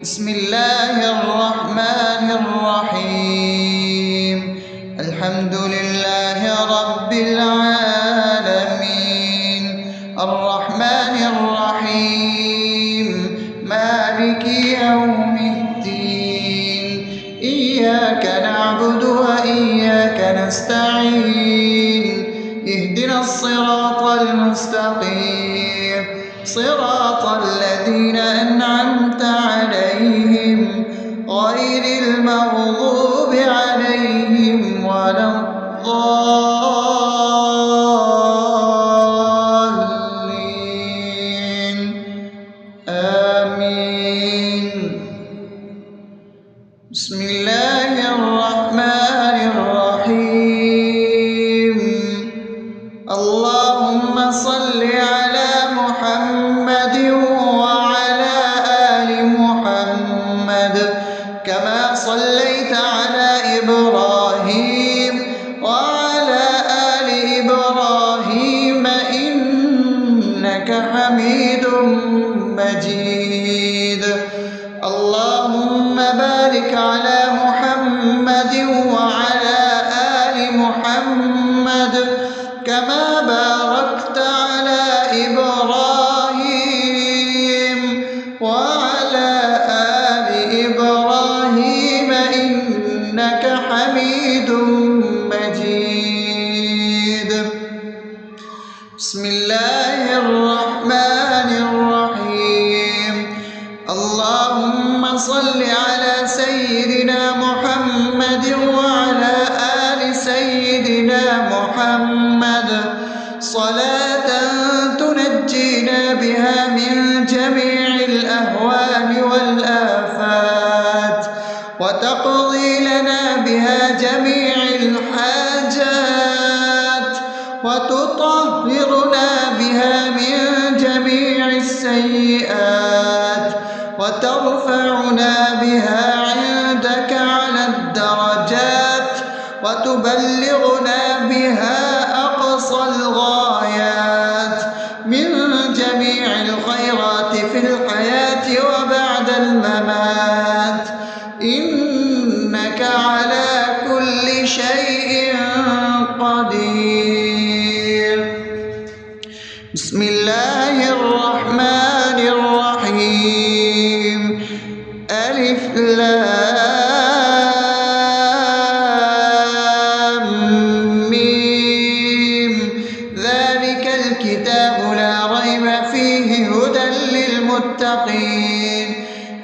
بسم الله الرحمن الرحيم. الحمد لله رب العالمين، الرحمن الرحيم، مالك يوم الدين. إياك نعبد وإياك نستعين، اهدنا الصراط المستقيم، صراط الذين أنعمت عليهم غير المغضوب عليهم ولا الضالين. آمين. بسم الله الرحمن الرحيم. اللهم صل على محمد وعلى آل محمد كما صليت على إبراهيم وعلى آل إبراهيم إنك حميد مجيد. اللهم بارك على محمد وعلى آل محمد كما باركت على إبراهيم وعلى آل إبراهيم إنك حميد مجيد. بسم الله الرحمن الرحيم. اللهم صل على سيدنا محمد وعلى آل سيدنا محمد صلاة تنجينا بها من جميع الأهوال والآفات، وتقضي لنا بها جميع الحاجات، وتطهرنا بها من جميع السيئات، وترفعنا بها عندك على الدرجات، وتبلغنا بها أقصى الغايات من جميع الخيرات في الحياة وبعد الممات، إنك على كل شيء قدير. بسم الله الرحمن الرحيم. ألف لام ميم. ذلك الكتاب لا ريب فيه هدى للمتقين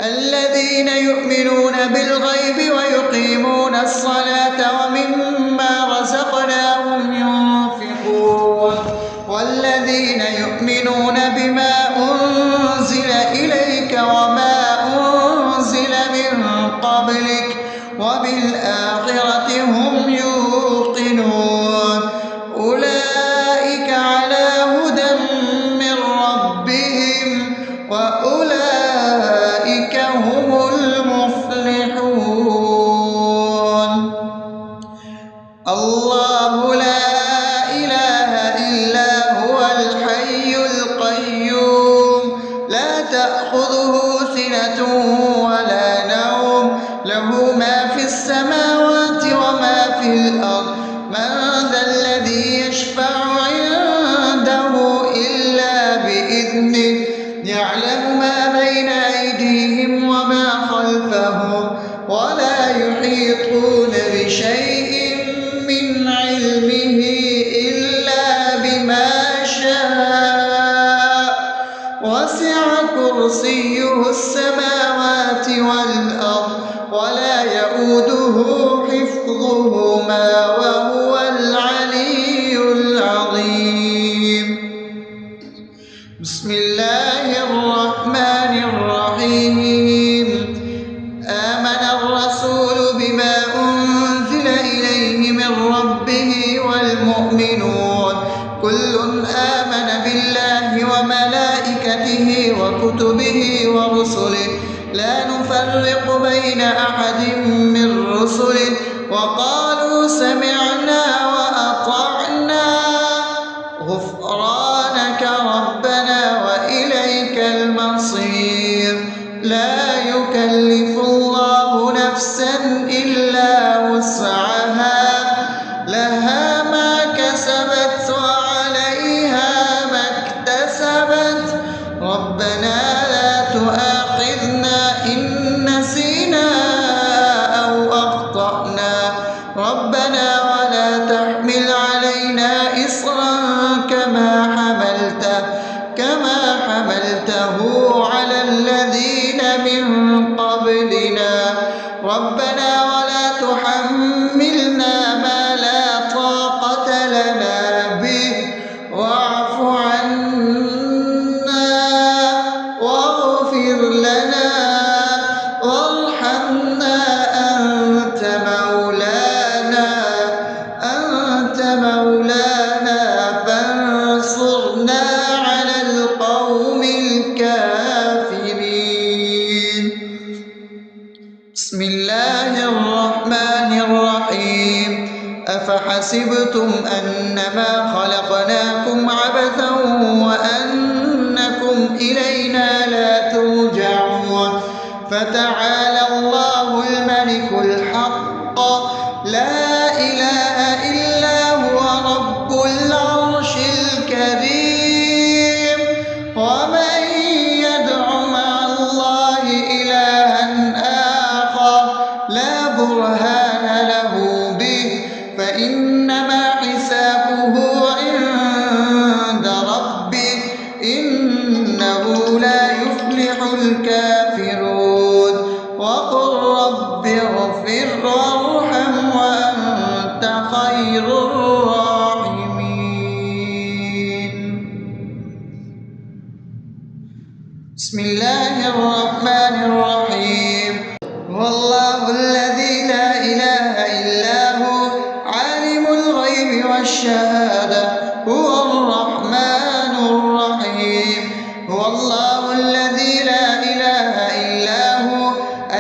الذين يؤمنون بالغيب ويقيمون الصلاة ومما رزقناهم ينفقون والذين يؤمنون بما أنزل إليك وما أنزل من قبلك وبالآخرة هم يوقنون أولئك على هدى من ربهم وأولئك هم المفلحون. الله لا إله إلا هو الحي القيوم لا تأخذه سنة ولا نوم له ما في السماوات وما في الأرض من ذا الذي يشفع عنده إلا بإذنه يعلم ما بين أيديهم وما خلفهم ولا يحيطون بشيء من علمه إلا بما شاء وسع كرسيه السماوات والأرض ولا يؤوده حفظهما وهو العلي العظيم. بسم الله الرحمن الرحيم. آمن الرسول بما أنزل إليه من ربه والمؤمنون كل آمن بالله وملائكته وكتبه ورسله لا نفرق بين أحد من رسله وقالوا سمعنا وأطعنا غفرانك ربنا وإليك المصير. لا يكلف يكلف الله نفسا إلا وسعها لها ما كسبت وعليها ما اكتسبت ربنا لا تؤاخذنا إن نسينا أو أخطأنا ربنا ولا تحمل علينا إصرا كما حملته على الذين من قبلنا ربنا ولا تحملنا ما لا طاقة لنا به واعف عنا واغفر لنا وارحمنا أنت مولانا فانصرنا على القوم الكافرين. بسم الله الرحمن الرحيم أفحسبتم أنما خلقناكم عبثا وأنكم إلينا لا ترجعون فتعالى الله الملك الحق لا إله إلا هو رب العرش الكريم ومن يدع مع الله إلها آخر لا برهان له به فإنما حسابه عند ربه إنه لا يفلح الكافرون وقل رب اغفر وارحم وأنت خير الراحمين. بسم الله الرحمن الرحيم هو الله الذي لا إله إلا هو عالم الغيب والشهادة هو الرحمن الرحيم هو الله الذي لا إله إلا هو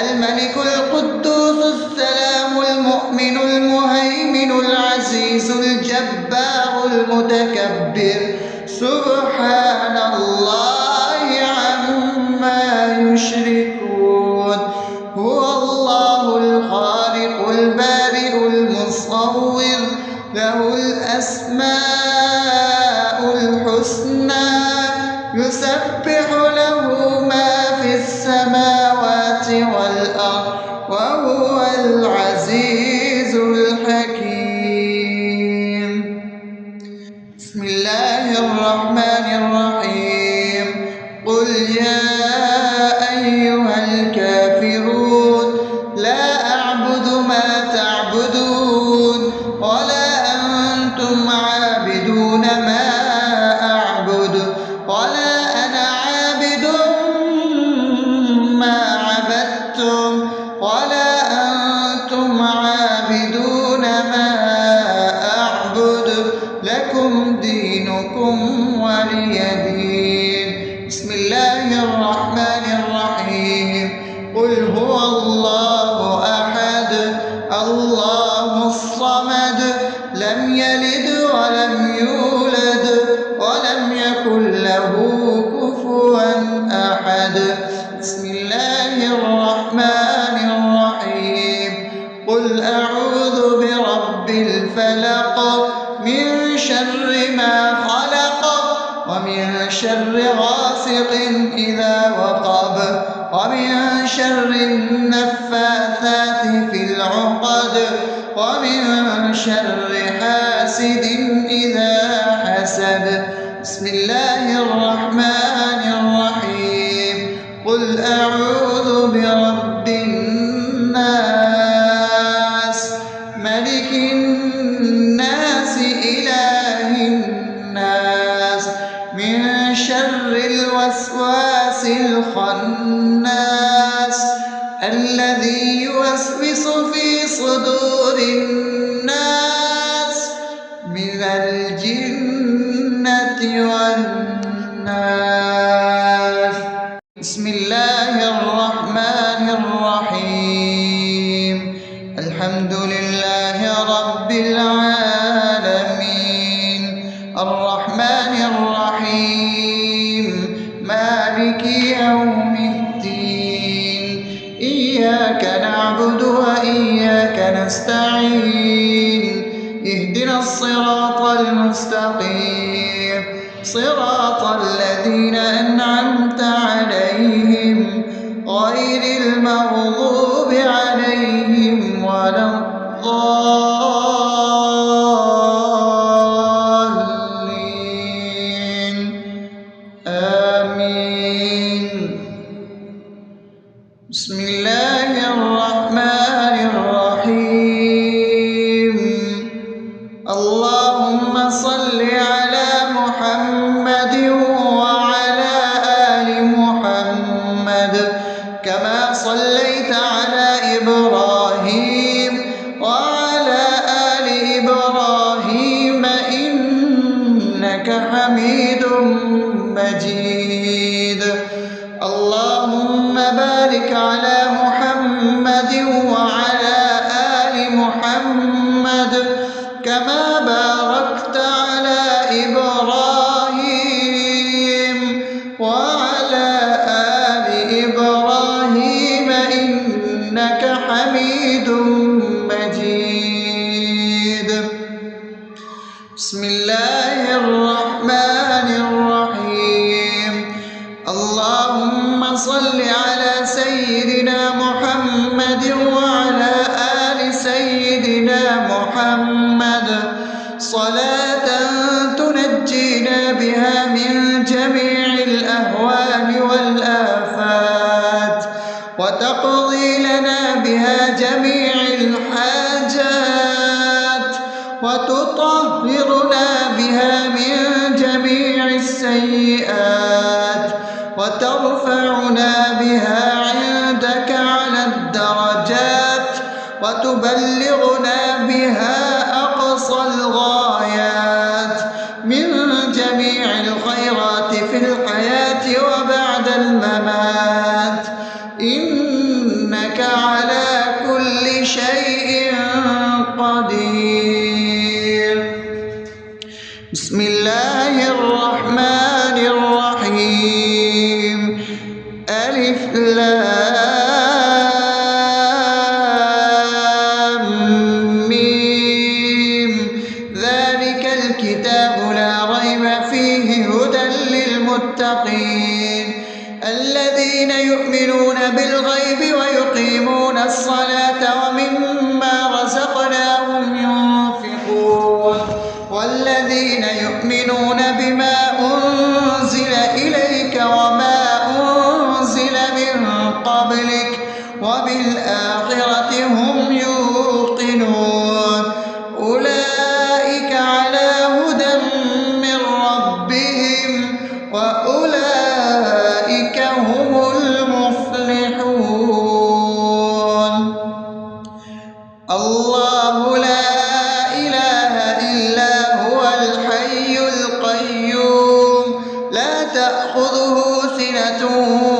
الملك القدوس السلام المؤمن المهيمن العزيز الجبار المتكبر سبحان الله عما يشركون هو الله الخالق البارئ المصور له الأسماء الحسنى يسبح له ما في السماوات والأرض وهو العزيز الحكيم. بسم الله الرحمن الرحيم قل يا أيها الكافرون لا أعبد ما تعبدون ولا أنتم عابدون ما أعبد ولا أنا عابد ما عبدتم ولا أنتم عابدون ما أعبد لكم دينكم ولي دين. بسم الله الرحمن الرحيم قل هو الله أحد الله الصمد لم يلد ولم يولد ولم يكن له كفوا أحد. بسم الله الرحمن الرحيم قل أعوذ برب الفلق من شر ما خلق ومن شر غاسق إذا وقب ومن شر النفاثات في العقد ومن شر حاسد إذا حسد. بسم الله الرحمن الرحيم قل أعوذ برب الناس ملك الناس إله الناس من شر الوسواس الخناس الذي يوسوس في صدور الناس من الجنة والناس. بسم الله الرحمن الرحيم الحمد لله رب العالمين الرحمن الرحيم مالك يوم الدين إياك نعبد وإياك نستعين اهدنا الصراط المستقيم صراط الذين أنعمت عليهم غير المغضوب عليهم ولا الضالين آمين. بسم الله الرحمن الرحيم. اللهم صل على محمد وعلى آل محمد كما صليت على إبراهيم وعلى آل إبراهيم إنك حميد مجيد. اللهم بارك على محمد وعلى آل محمد كما باركت على إبراهيم وعلى آل إبراهيم إنك حميد مجيد. بسم الله الرحمن الرحيم. اللهم صل على سيدنا محمد وعلى آل سيدنا محمد صلاة تنجينا بها من جميع الأهوال والآفات وتقضي لنا بها جميع الحاجات وتطهرنا بها من جميع السيئات وترفعنا بها عندك على الدرجات وتبلغنا بها أقصى الغايات من جميع الخيرات في الحياة وبعد الممات إنك على كل شيء قدير. بسم الله الرحمن الرحيم. ألف لام ميم ذلك الكتاب لا ريب فيه هدى للمتقين الذين يؤمنون بالغيب ويقيمون الصلاة ومما رزقناهم ينفقون والذين يؤمنون بما أنزل إليك وما أنزل من قبلك وبالآخرة هم يوقنون أولئك على هدى من ربهم وأولئك هم المفلحون. الله لا إله إلا هو الحي القيوم لا تأخذه سنة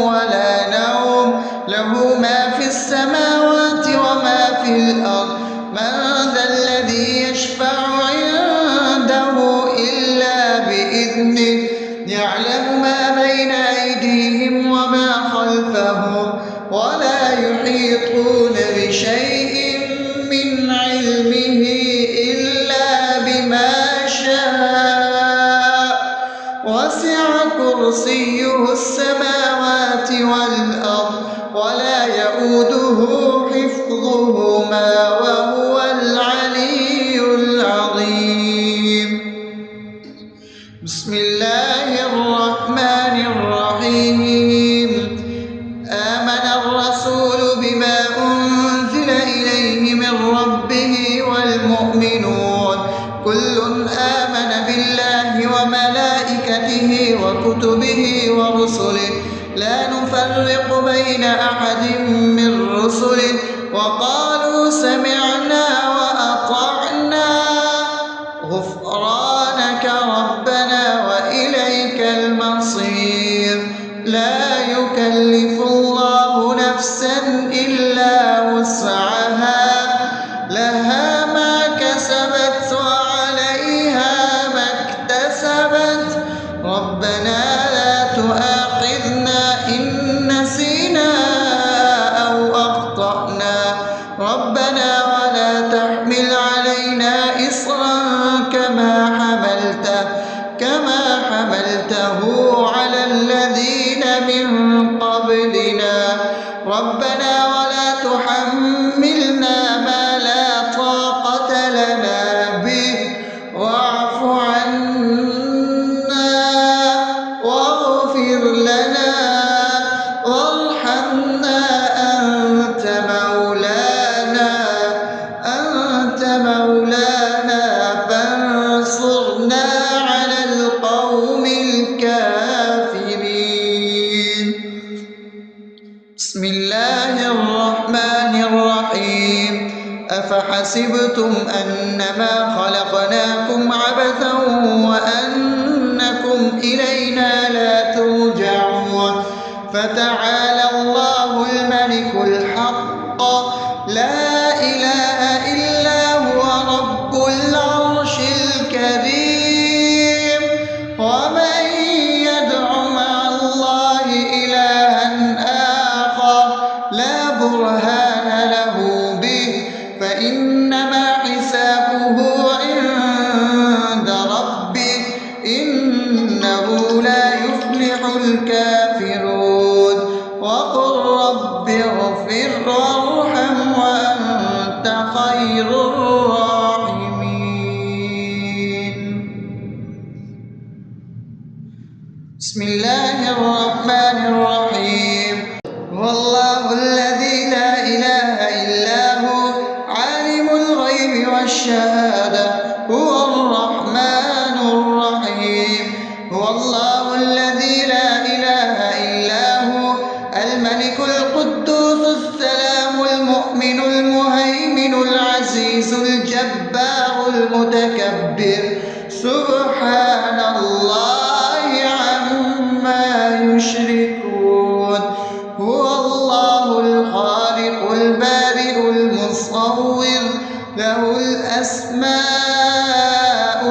ولا نوم له ما في السماوات وما في الأرض من ذا الذي يشفع عنده إلا بإذنه يعلم ما بين أيديهم وما خلفهم ولا يحيطون بشيء من علمه إلا بما شاء وسع كرسيه السماوات والأرض ولا يؤوده حفظهما وهو العلي العظيم. بسم الله الرحمن الرحيم. آمن الرسول بما أنزل إليه من ربه والمؤمنون كل آمن بالله وملائكته وكتبه ورسله لا نفرق بين أحد من رسله وقالوا سمعنا وأطعنا غفرانك ربنا وإليك المصير. لا يكلف الله نفسا إلا وسعها لها ما كسبت وعليها ما اكتسبت ربنا لا تؤاخذنا إن نسينا أو ربنا ولا تحملنا ما لا طاقة لنا به واعف عنا واغفر لنا وارحمنا أنت مولانا فانصرنا على القوم الكافرين. بسم الله الرحمن الرحيم. أفحسبتم أنما خلقناكم عبثا وأنكم إلينا لا ترجعون فتعالى الله الملك الحق لا إله إلا هو رب العرش الكريم. ومن يدع مع الله إلها آخر لا برهان له به فإنما حسابه عند ربه إنه لا يفلح الكافرون. وقل رب اغفر وارحم وأنت خير الراحمين. بسم الله الرحمن الرحيم. هو الله الذي لا إله إلا هو عالم الغيب والشهادة هو الرحمن الرحيم. هو الله الذي لا إله إلا هو الملك القدوس السلام المؤمن المهيمن العزيز الجبار المتكبر سبحان الله عما يشركون. هو الله الخالق البارئ المصور له الأسماء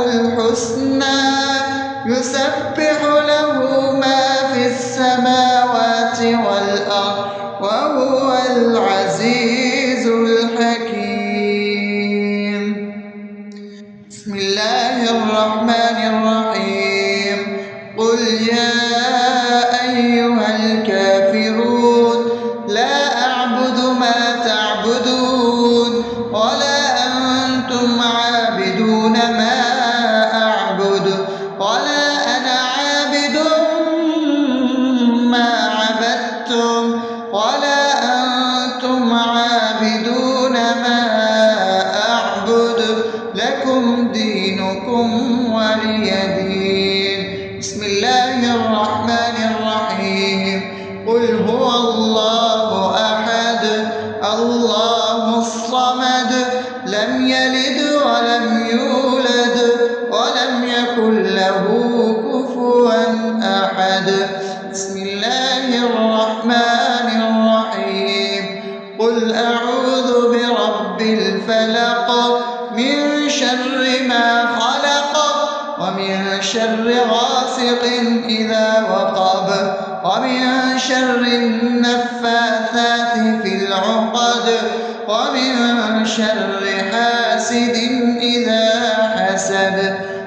الحسنى يسبح له ما في السماوات والأرض وهو العزيز الحكيم. بسم الله الرحمن الرحيم. قل يا أيها الكافرون لا أعبد ما تعبدون ولا أنتم عابدون ما أعبد ولا أنا عابد ما عبدتم ولا أنتم عابدون ما أعبد لكم دينكم ولي دين. بسم الله الرحمن الرحيم. قل هو الله أحد الله الصمد لم يلد ولم يولد ولم يكن له كفوا أحد. بسم الله الرحمن الرحيم. قل أعوذ برب الفلق من شر ما خلق ومن شر غاسق إذا وقب ومن شر النفاثات في العقد ومن شر حاسد إذا حسد.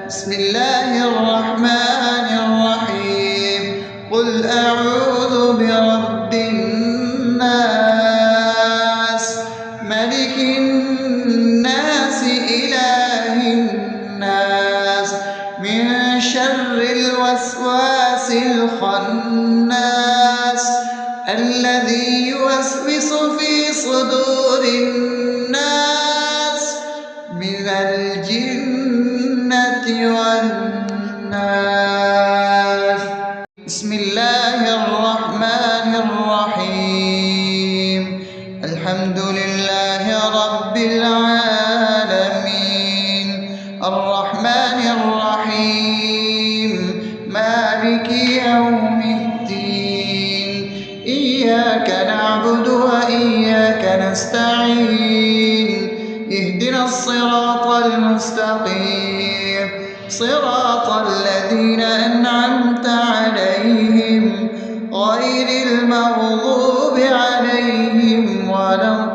بسم الله الرحمن الرحيم. قل أعوذ برب الناس ملك الناس إله الناس من شر الوسواس الخناس الذي يوسوس في صدور الناس من الجنة والناس. بسم الله الرحمن الرحيم. الحمد لله رب العالمين الرحمن الرحيم مالك يوم الدين إياك نعبد وإياك نستعين اهدنا الصراط المستقيم صراط الذين أنعمت عليهم غير المغضوب عليهم ولا الضالين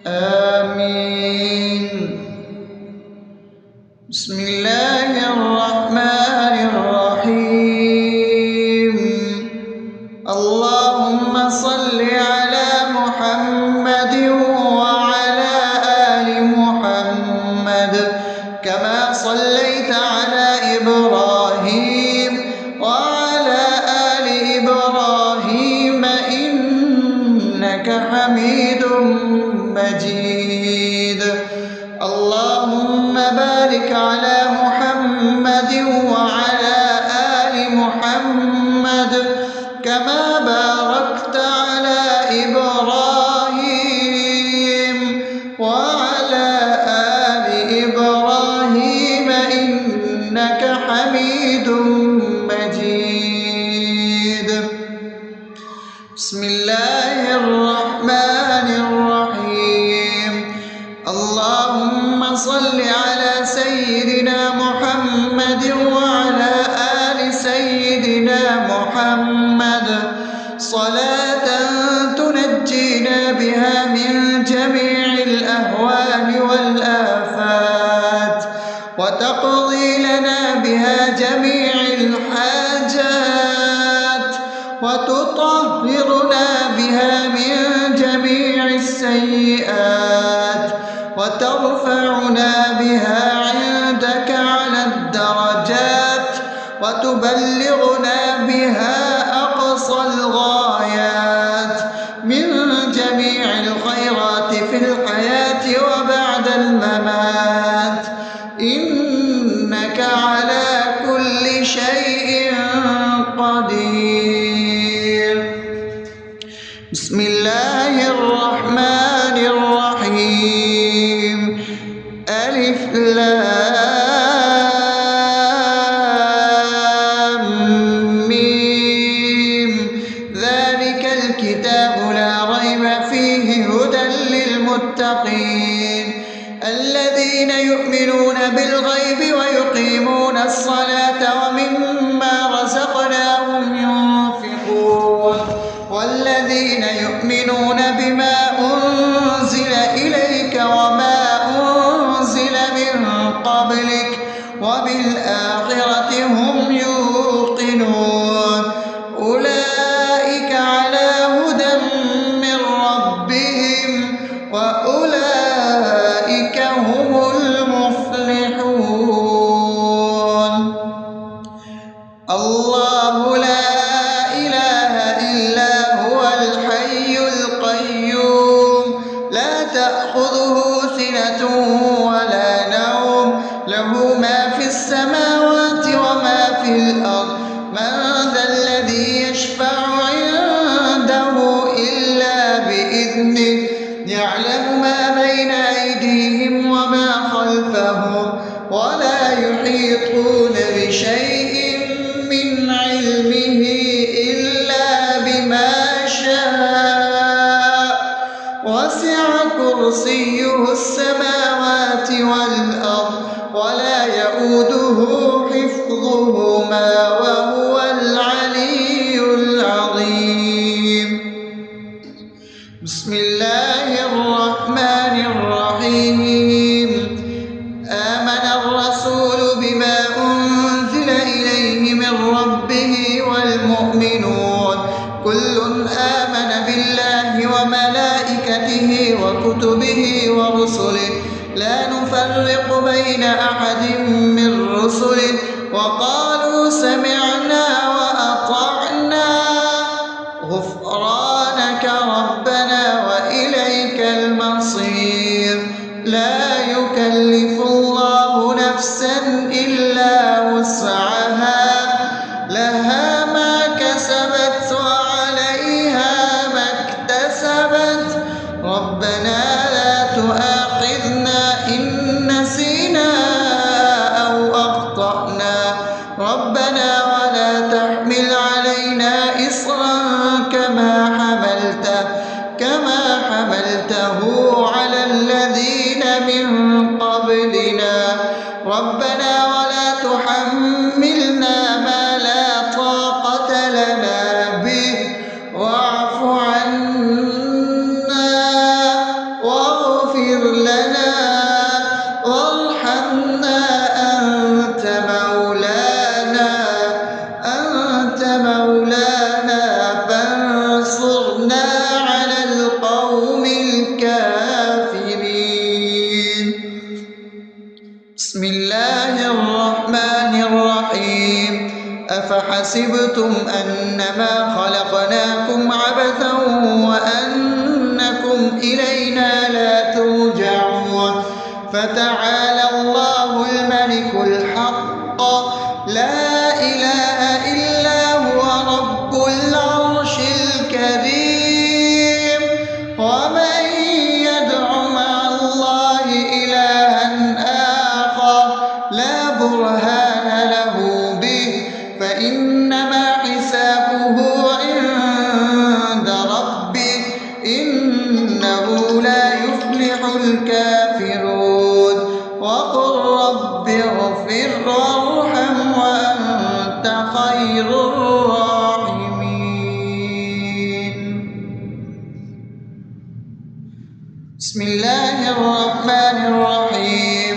آمين. بسم الله الرحمن الحاجات وتطهرنا بها من جميع السيئات وترفعنا بها عندك على الدرجات وتبلغنا بها أقصى الغايات من جميع الخيرات في الحياة وبعد الممات، إنك على كل شيء قدير. بسم الله الرحمن الرحيم. ألف لام ميم. ذلك الكتاب لا ريب فيه هدى للمتقين الذين يؤمنون بالغيب ويقيمون الصلاة ومما رزقناهم ينفقون والذين يؤمنون بما أنزل إليك وما أنزل من قبلك وبالآخرة هم يوقنون أولئك على هدى من ربهم وأولئك هم المفلحون. الله لا إله إلا هو الحي القيوم لا تأخذه سنة ولا نوم له ما في السماوات وما في الأرض من ذا الذي يشفع عنده إلا بإذنه يعلم ما بين أيديهم وما خلفهم ولا يحيطون بشيء من علمه إلا بما شاء وسع كرسيه السماوات والأرض ولا يؤوده حفظهما وهو العلي العظيم. بسم الله الرحمن الرحيم. آمن الرسول بما أنزل إليه من ربه والمؤمنون كل آمن بالله وملائكته وكتبه ورسله لا نفرق بين أحد من رسله وقالوا سمعنا وأطعنا غفرانك ربنا وإليك المصير. لا يكلف الله نفسا إلا وسعها لها ما كسبت وعليها ما اكتسبت ربنا لا تؤاخذنا إن نسينا أو أخطأنا ربنا ولا تحمل علينا إصرا كما حملته على الذين من قبلنا ربنا ولا تحملنا ما لا طاقة لنا به واعف عنا واغفر لنا وارحمنا أنت مولانا فانصرنا على القوم الكافرين. بسم الله الرحمن الرحيم. أفحسبتم أنما خلقناكم عبثا وأنكم إلينا لا ترجعون فتعالى الله الملك الحق لا إله إلا هو رب العرش الكريم. ومن يدع مع الله إلها آخر لا برهان له به فإنما حسابه عند ربه إنه لا يفلح الكافرون. وقل رب اغفر وارحم وأنت خير الراحمين. بسم الله الرحمن الرحيم.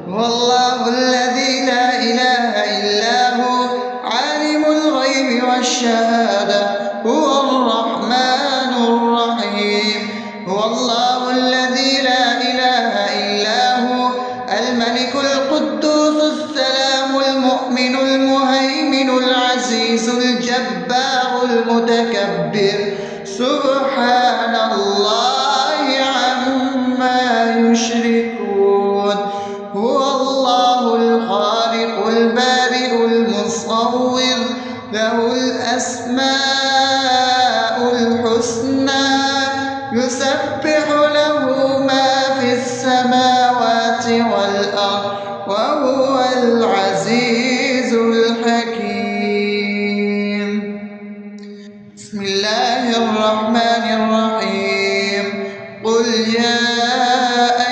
هو الله الذي لا إله إلا هو الغيب والشهادة هو الرحمن الرحيم. هو الله الذي لا إله إلا هو الملك القدوس السلام المؤمن المهيمن العزيز الجبار المتكبر سبحان الله عما يشركون. هو الله الخالق البارئ المصور له الأسماء الحسنى يسبح له ما في السماوات والأرض وهو العزيز الحكيم. بسم الله الرحمن الرحيم. قل يا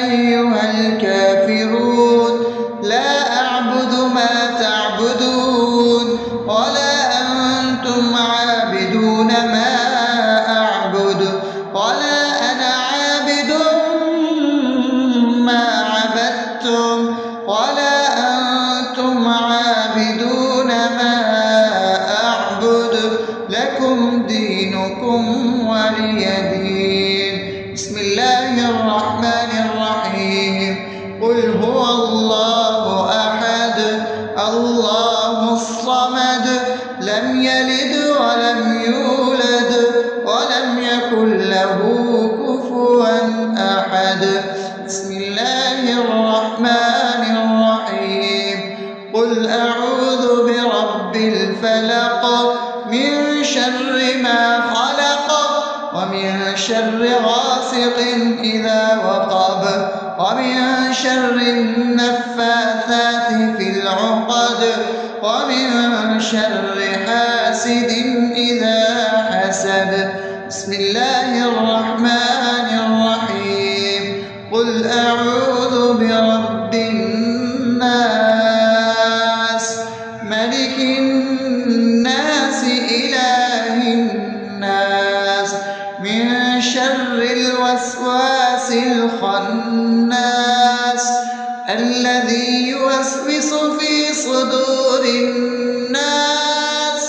أيها الكافرون لا أعبد ما تعبدون ولا أنتم عابدون ما أعبد ولا أنا عابد ما عبدتم ولا أنتم عابدون ما أعبد لكم دينكم ولي دين. بسم الله الرحمن الرحيم. قل هو الله أحد الله الصمد لم يلد ولم يولد ولم يكن له كفوا أحد. بسم الله الرحمن الرحيم. قل أعوذ برب الفلق من شر ما خلق ومن شر غاسق إذا وقب ومن شر النفاثات في العقد ومن شر حاسد إذا حسد. بسم الله الرحمن الرحيم. قل أعوذ برب الناس ملك الناس إله الناس من شر الوسواس الخناس الذي يوسوس في صدور الناس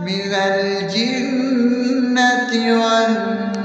من الجنة والناس.